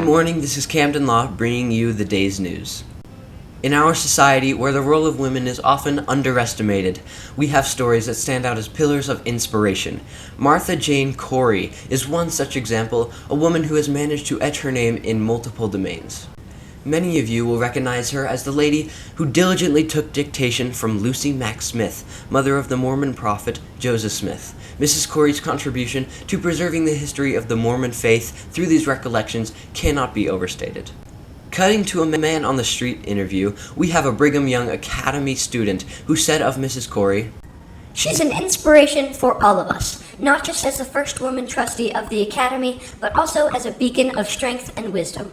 morning, this is Camden Law bringing you the day's news. In our society, where the role of women is often underestimated, we have stories that stand out as pillars of inspiration. Martha Jane Corey is one such example, a woman who has managed to etch her name in multiple domains. Many of you will recognize her as the lady who diligently took dictation from Lucy Mack Smith, mother of the Mormon prophet Joseph Smith. Mrs. Corey's contribution to preserving the history of the Mormon faith through these recollections cannot be overstated. Cutting to a man on the street interview, we have a Brigham Young Academy student who said of Mrs. Corey, "She's an inspiration for all of us, not just as the first woman trustee of the Academy, but also as a beacon of strength and wisdom."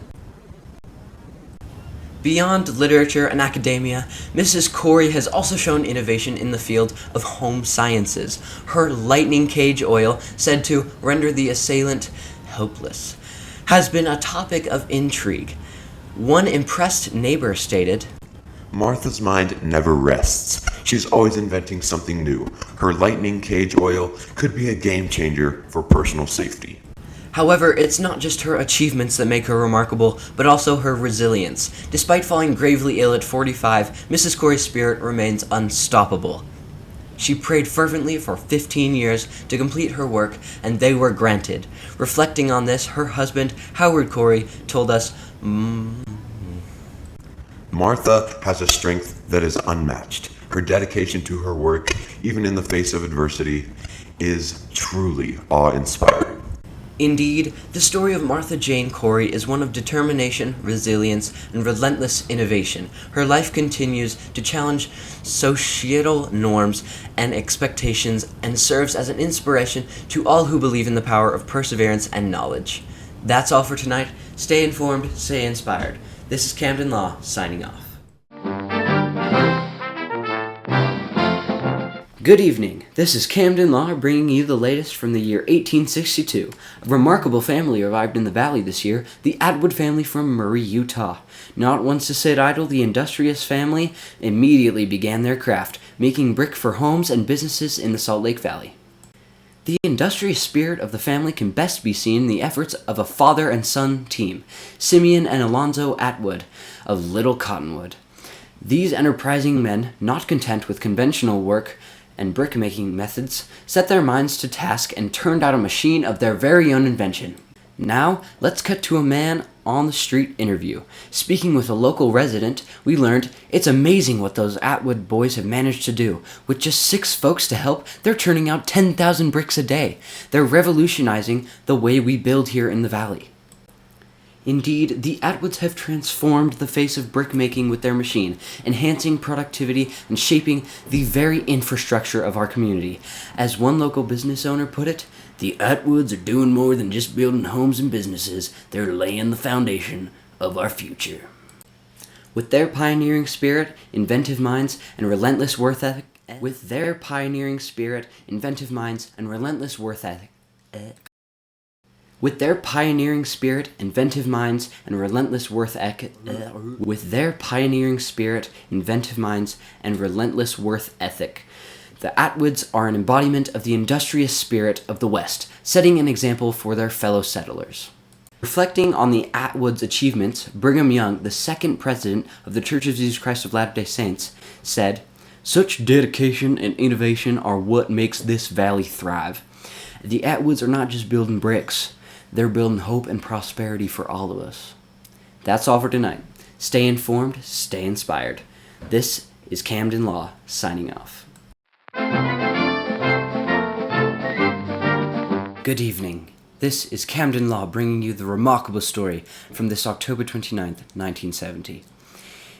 Beyond literature and academia, Mrs. Corey has also shown innovation in the field of home sciences. Her lightning cage oil, said to render the assailant helpless, has been a topic of intrigue. One impressed neighbor stated, "Martha's mind never rests. She's always inventing something new. Her lightning cage oil could be a game changer for personal safety." However, it's not just her achievements that make her remarkable, but also her resilience. Despite falling gravely ill at 45, Mrs. Corey's spirit remains unstoppable. She prayed fervently for 15 years to complete her work, and they were granted. Reflecting on this, her husband, Howard Corey, told us, Martha has a strength that is unmatched. Her dedication to her work, even in the face of adversity, is truly awe-inspiring. Indeed, the story of Martha Jane Corey is one of determination, resilience, and relentless innovation. Her life continues to challenge societal norms and expectations and serves as an inspiration to all who believe in the power of perseverance and knowledge. That's all for tonight. Stay informed, stay inspired. This is Camden Law, signing off. Good evening. This is Camden Law bringing you the latest from the year 1862. A remarkable family arrived in the valley this year, the Atwood family from Murray, Utah. Not once to sit idle, the industrious family immediately began their craft, making brick for homes and businesses in the Salt Lake Valley. The industrious spirit of the family can best be seen in the efforts of a father and son team, Simeon and Alonzo Atwood of Little Cottonwood. These enterprising men, not content with conventional work and brick-making methods, set their minds to task and turned out a machine of their very own invention. Now, let's cut to a man on the street interview. Speaking with a local resident, we learned it's amazing what those Atwood boys have managed to do. With just 6 folks to help, they're turning out 10,000 bricks a day. They're revolutionizing the way we build here in the valley. Indeed, the Atwoods have transformed the face of brick-making with their machine, enhancing productivity and shaping the very infrastructure of our community. As one local business owner put it, "The Atwoods are doing more than just building homes and businesses. They're laying the foundation of our future." With their pioneering spirit, inventive minds, and relentless work ethic, With their pioneering spirit, inventive minds, and relentless work ethic, the Atwoods are an embodiment of the industrious spirit of the West, setting an example for their fellow settlers. Reflecting on the Atwoods' achievements, Brigham Young, the second president of the Church of Jesus Christ of Latter-day Saints, said, "Such dedication and innovation are what makes this valley thrive. The Atwoods are not just building bricks. They're building hope and prosperity for all of us." That's all for tonight. Stay informed, stay inspired. This is Camden Law, signing off. Good evening. This is Camden Law bringing you the remarkable story from this October 29th, 1970.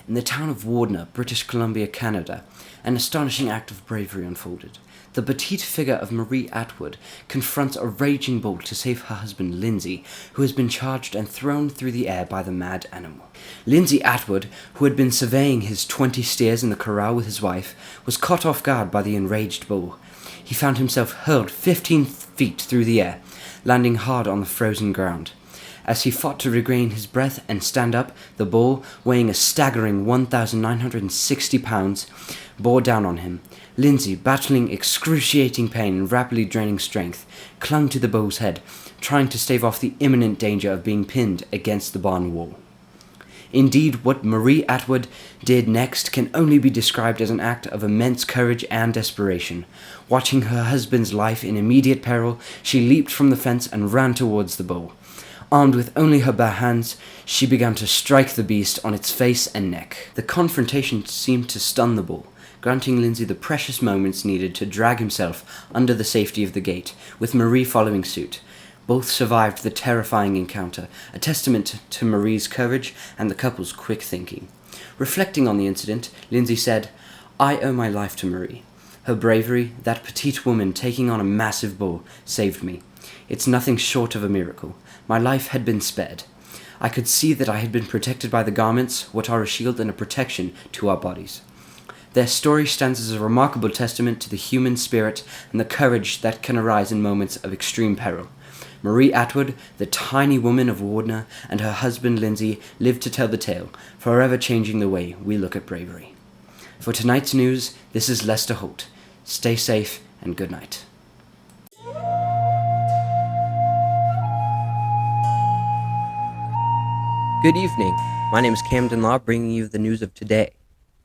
In the town of Wardner, British Columbia, Canada, an astonishing act of bravery unfolded. The petite figure of Marie Atwood confronts a raging bull to save her husband Lindsay, who has been charged and thrown through the air by the mad animal. Lindsay Atwood, who had been surveying his 20 steers in the corral with his wife, was caught off guard by the enraged bull. He found himself hurled 15 feet through the air, landing hard on the frozen ground. As he fought to regain his breath and stand up, the bull, weighing a staggering 1,960 pounds, bore down on him. Lindsay, battling excruciating pain and rapidly draining strength, clung to the bull's head, trying to stave off the imminent danger of being pinned against the barn wall. Indeed, what Marie Atwood did next can only be described as an act of immense courage and desperation. Watching her husband's life in immediate peril, she leaped from the fence and ran towards the bull. Armed with only her bare hands, she began to strike the beast on its face and neck. The confrontation seemed to stun the bull, granting Lindsay the precious moments needed to drag himself under the safety of the gate, with Marie following suit. Both survived the terrifying encounter, a testament to Marie's courage and the couple's quick thinking. Reflecting on the incident, Lindsay said, "I owe my life to Marie. Her bravery, that petite woman taking on a massive bull, saved me. It's nothing short of a miracle. My life had been spared. I could see that I had been protected by the garments, what are a shield and a protection to our bodies." Their story stands as a remarkable testament to the human spirit and the courage that can arise in moments of extreme peril. Marie Atwood, the tiny woman of Wardner, and her husband Lindsay lived to tell the tale, forever changing the way we look at bravery. For tonight's news, this is Lester Holt. Stay safe and good night. Good evening. My name is Camden Law, bringing you the news of today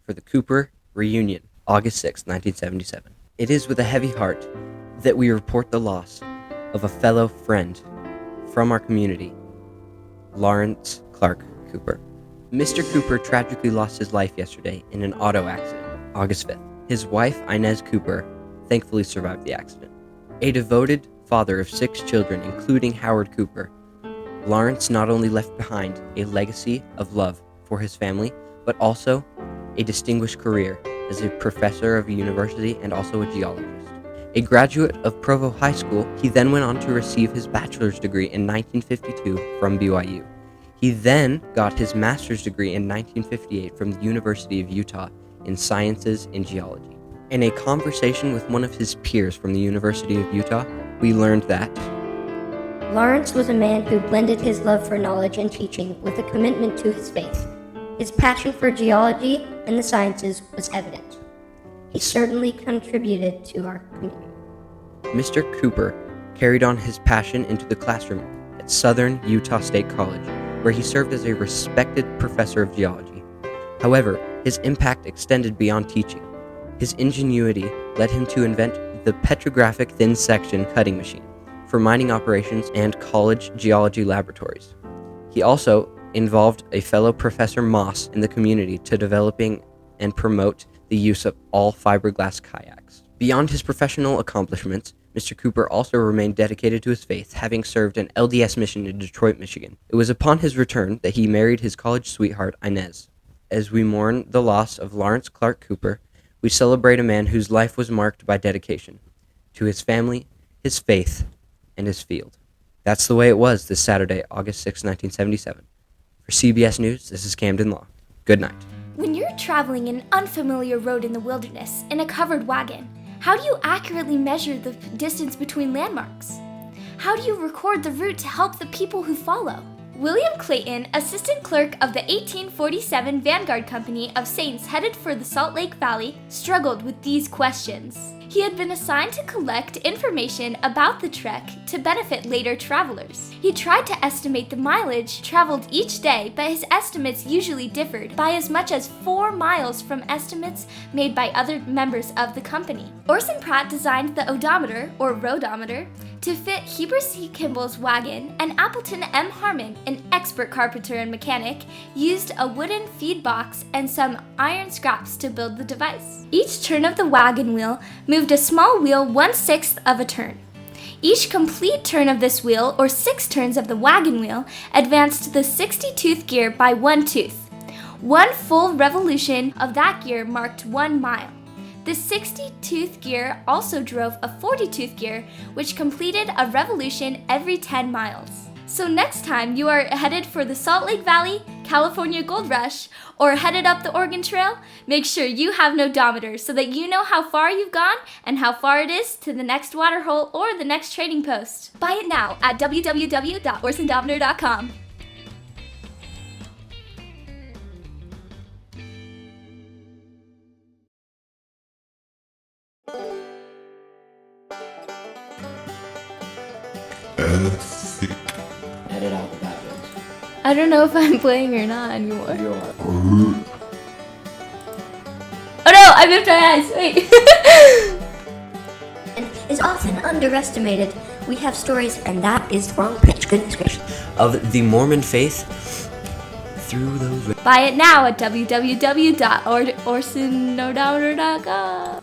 for the Cooper reunion, August 6, 1977. It is with a heavy heart that we report the loss of a fellow friend from our community, Lawrence Clark Cooper. Mr. Cooper tragically lost his life yesterday in an auto accident, August 5th. His wife, Inez Cooper, thankfully survived the accident. A devoted father of 6 children, including Howard Cooper, Lawrence not only left behind a legacy of love for his family, but also a distinguished career as a professor of a university and also a geologist. A graduate of Provo High School, he then went on to receive his bachelor's degree in 1952 from BYU. He then got his master's degree in 1958 from the University of Utah in sciences in geology. In a conversation with one of his peers from the University of Utah, we learned that Lawrence was a man who blended his love for knowledge and teaching with a commitment to his faith. His passion for geology and the sciences was evident. He certainly contributed to our community. Mr. Cooper carried on his passion into the classroom at Southern Utah State College, where he served as a respected professor of geology. However, his impact extended beyond teaching. His ingenuity led him to invent the petrographic thin section cutting machine for mining operations and college geology laboratories. He also involved a fellow Professor Moss in the community to developing and promote the use of all fiberglass kayaks. Beyond his professional accomplishments, Mr. Cooper also remained dedicated to his faith, having served an LDS mission in Detroit, Michigan. It was upon his return that he married his college sweetheart, Inez. As we mourn the loss of Lawrence Clark Cooper, we celebrate a man whose life was marked by dedication to his family, his faith, and his field. That's the way it was this Saturday, August 6, 1977. For CBS News, this is Camden Law. Good night. When you're traveling an unfamiliar road in the wilderness in a covered wagon, how do you accurately measure the distance between landmarks? How do you record the route to help the people who follow? William Clayton, assistant clerk of the 1847 Vanguard Company of Saints headed for the Salt Lake Valley, struggled with these questions. He had been assigned to collect information about the trek to benefit later travelers. He tried to estimate the mileage traveled each day, but his estimates usually differed by as much as 4 miles from estimates made by other members of the company. Orson Pratt designed the odometer, or roadometer, to fit Heber C. Kimball's wagon, and Appleton M. Harmon, an expert carpenter and mechanic, used a wooden feed box and some iron scraps to build the device. Each turn of the wagon wheel moved a small wheel 1/6 of a turn. Each complete turn of this wheel, or 6 turns of the wagon wheel, advanced the 60-tooth gear by 1 tooth. 1 full revolution of that gear marked 1 mile. The 60-tooth gear also drove a 40-tooth gear, which completed a revolution every 10 miles. So next time you are headed for the Salt Lake Valley, California Gold Rush, or headed up the Oregon Trail, make sure you have an odometer so that you know how far you've gone and how far it is to the next waterhole or the next trading post. Buy it now at www.orsendometer.com. Edit out the bad ones. I don't know if I'm playing or not anymore. You are. Oh no, I moved my eyes. Wait. And is often underestimated. We have stories, and that is wrong pitch. Goodness gracious. Of the Mormon faith through those. Buy it now at www.orsenodometer.com.